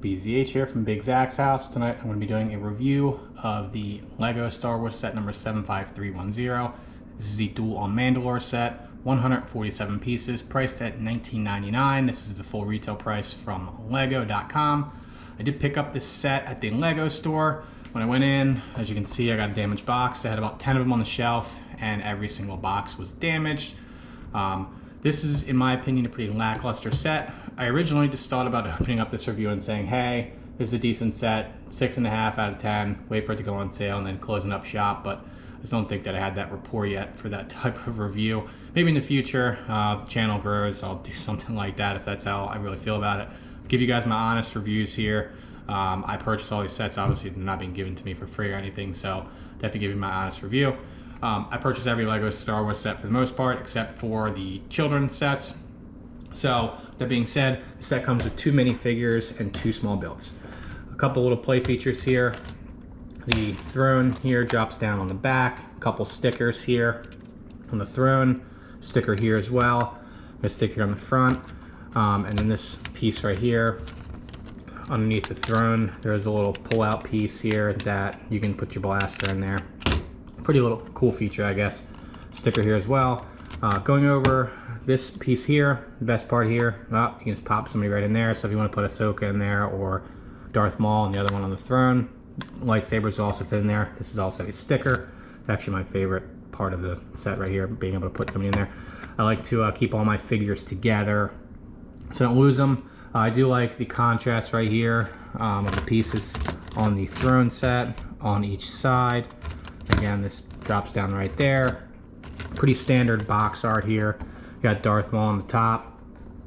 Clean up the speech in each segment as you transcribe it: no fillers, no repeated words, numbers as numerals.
BZH here from BigZachsHouse. Tonight I'm going to be doing a review of the LEGO Star Wars set number 75310. This is the dual on Mandalore set, 147 pieces, priced at $19.99. This is the full retail price from Lego.com. I did pick up this set at the Lego store. When I went in, as you can see, I got a damaged box. I had about 10 of them on the shelf, and every single box was damaged. This is, in my opinion, a pretty lackluster set. I originally just thought about opening up this review and saying, hey, this is a decent set, 6.5 out of 10, wait for it to go on sale and then closing up shop, but I just don't think that I had that rapport yet for that type of review. Maybe in the future, the channel grows, I'll do something like that if that's how I really feel about it. I'll give you guys my honest reviews here. I purchased all these sets, obviously they're not being given to me for free or anything, so definitely give you my honest review. I purchased every LEGO Star Wars set for the most part, except for the children's sets. So, that being said, the set comes with 2 minifigures and 2 small builds. A couple little play features here. The throne here drops down on the back. A couple stickers here on the throne. Sticker here as well. A sticker on the front. And then this piece right here underneath the throne, there's a little pull-out piece here that you can put your blaster in there. Pretty little cool feature, I guess. Sticker here as well. Going over this piece here, the best part here, you can just pop somebody right in there. So if you want to put Ahsoka in there or Darth Maul and the other one on the throne, lightsabers will also fit in there. This is also a sticker. It's actually my favorite part of the set right here, being able to put somebody in there. I like to keep all my figures together so I don't lose them. I do like the contrast right here of the pieces on the throne set on each side. Again, this drops down right there. Pretty standard box art here. You got Darth Maul on the top,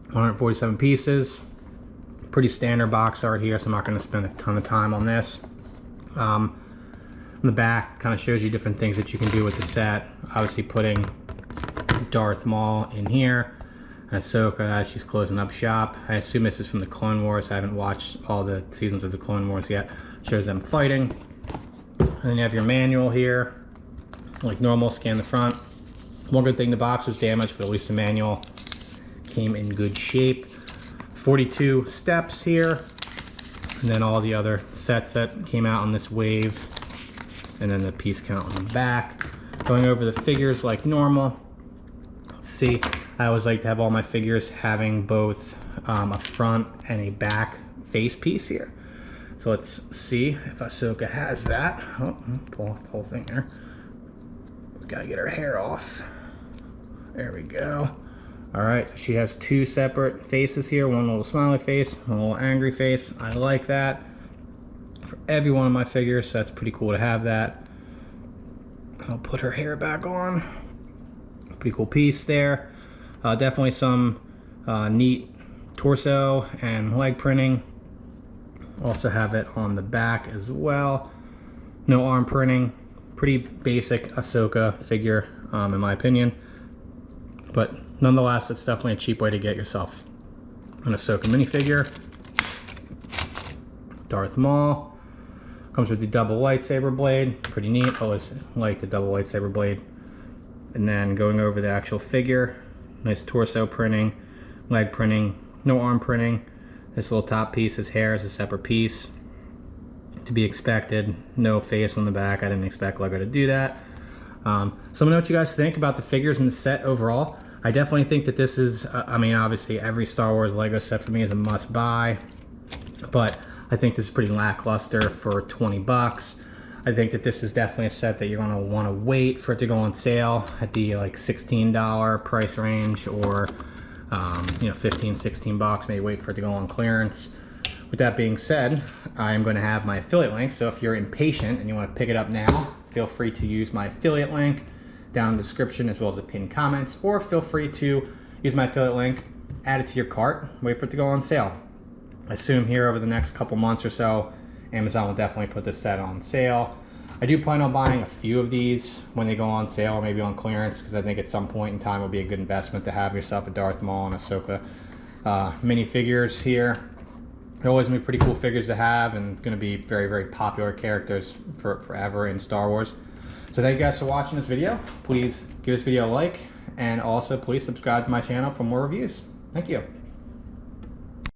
147 pieces. Pretty standard box art here, so I'm not going to spend a ton of time on this. On the back, kind of shows you different things that you can do with the set. Obviously putting Darth Maul in here. Ahsoka as she's closing up shop. I assume this is from the Clone Wars. I haven't watched all the seasons of the Clone Wars yet. Shows them fighting. And then you have your manual here. Like normal, scan the front. One good thing, the box was damaged, but at least the manual came in good shape. 42 steps here. And then all the other sets that came out on this wave. And then the piece count on the back. Going over the figures like normal. Let's see, I always like to have all my figures having both a front and a back face piece here. So let's see if Ahsoka has that. Oh, pull off the whole thing there. Gotta get her hair off. There we go. All right, so she has 2 separate faces here. One little smiley face, one little angry face. I like that for every one of my figures, so that's pretty cool to have that. I'll put her hair back on. Pretty cool piece there. Definitely some neat torso and leg printing. Also have it on the back as well. No arm printing. Pretty basic Ahsoka figure, in my opinion. But nonetheless, it's definitely a cheap way to get yourself an Ahsoka minifigure. Darth Maul. Comes with the double lightsaber blade. Pretty neat. Always like the double lightsaber blade. And then going over the actual figure. Nice torso printing. Leg printing. No arm printing. This little top piece, his hair is a separate piece. To be expected. No face on the back. I didn't expect LEGO to do that. So let me know what you guys think about the figures in the set overall. I definitely think that this is, I mean, obviously every Star Wars LEGO set for me is a must buy. But I think this is pretty lackluster for 20 bucks. I think that this is definitely a set that you're going to want to wait for it to go on sale at the like $16 price range, or you know, 15, 16 bucks. Maybe wait for it to go on clearance. With that being said, I'm going to have my affiliate link, so if you're impatient and you want to pick it up now, feel free to use my affiliate link down in the description as well as the pinned comments, or feel free to use my affiliate link, add it to your cart, wait for it to go on sale. I assume here over the next couple months or so, Amazon will definitely put this set on sale. I do plan on buying a few of these when they go on sale, or maybe on clearance, because I think at some point in time it would be a good investment to have yourself a Darth Maul and Ahsoka minifigures here. They're always going to be pretty cool figures to have, and going to be very, very popular characters for forever in Star Wars. So thank you guys for watching this video. Please give this video a like, and also please subscribe to my channel for more reviews. Thank you.